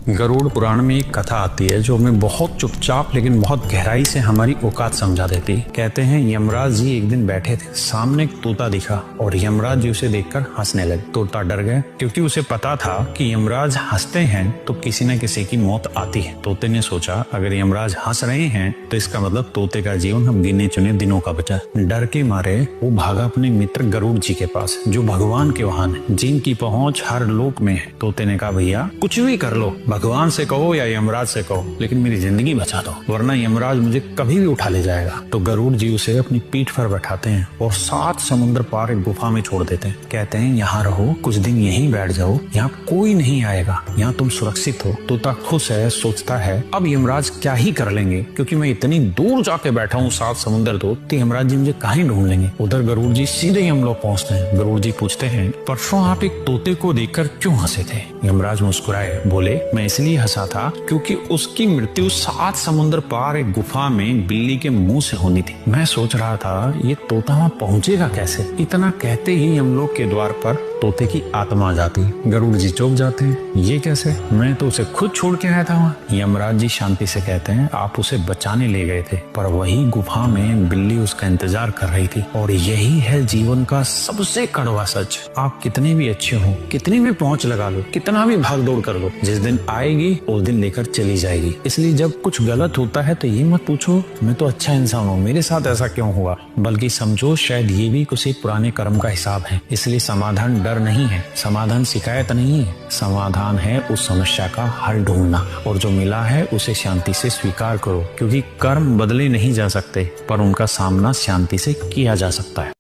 गरुड़ पुराण में एक कथा आती है जो हमें बहुत चुपचाप लेकिन बहुत गहराई से हमारी औकात समझा देती है। कहते हैं यमराज जी एक दिन बैठे थे, सामने एक तोता दिखा और यमराज जी उसे देखकर हंसने लगे। तोता डर गया क्योंकि उसे पता था कि यमराज हंसते हैं तो किसी न किसी की मौत आती है। तोते ने सोचा अगर यमराज हंस रहे हैं तो इसका मतलब तोते का जीवन हम गिने चुने दिनों का बचा। डर के मारे वो भागा अपने मित्र गरुड़ जी के पास जो भगवान के वाहन है, जिनकी पहुंच हर लोक में है। तोते ने कहा भैया कुछ भी कर लो, भगवान से कहो या यमराज से कहो, लेकिन मेरी जिंदगी बचा दो वरना यमराज मुझे कभी भी उठा ले जाएगा। तो गरुड़ जी उसे अपनी पीठ पर बैठाते हैं और 7 समुद्र पार एक गुफा में छोड़ देते हैं। कहते हैं यहाँ रहो, कुछ दिन यहीं बैठ जाओ, यहाँ कोई नहीं आएगा, यहाँ तुम सुरक्षित हो। तोता खुश है, सोचता है अब यमराज क्या ही कर लेंगे क्योंकि मैं इतनी दूर जाके बैठा हूँ 7 समुद्र तो यमराज जी मुझे कहीं ढूंढ लेंगे। उधर गरुड़ जी सीधे यमलोक पहुँचते हैं। गरुड़ जी पूछते हैं परसों आप एक तोते को देखकर क्यों हंसे थे? यमराज मुस्कुराए, बोले मैं इसलिए हंसा था क्योंकि उसकी मृत्यु 7 समुद्र पार एक गुफा में बिल्ली के मुंह से होनी थी। मैं सोच रहा था ये तोता वहां पहुंचेगा कैसे। इतना कहते ही यमलोक के द्वार पर तोते की आत्मा आ जाती। गरुड़ जी चौंक जाते हैं, ये कैसे? मैं तो उसे खुद छोड़ के आया था वहाँ। यमराज जी शांति से कहते हैं आप उसे बचाने ले गए थे, पर वही गुफा में बिल्ली उसका इंतजार कर रही थी। और यही है जीवन का सबसे कड़वा सच। आप कितने भी अच्छे हो, कितनी भी पहुंच लगा लो, कितना भी भाग दौड़ कर लो, जिस दिन आएगी उस दिन लेकर चली जाएगी। इसलिए जब कुछ गलत होता है तो ये मत पूछो मैं तो अच्छा इंसान हूँ, मेरे साथ ऐसा क्यों हुआ, बल्कि समझो शायद ये भी किसी पुराने कर्म का हिसाब है। इसलिए समाधान डर नहीं है, समाधान शिकायत नहीं है, समाधान है उस समस्या का हल ढूंढना। और जो मिला है उसे शांति से स्वीकार करो क्योंकि कर्म बदले नहीं जा सकते पर उनका सामना शांति से किया जा सकता है।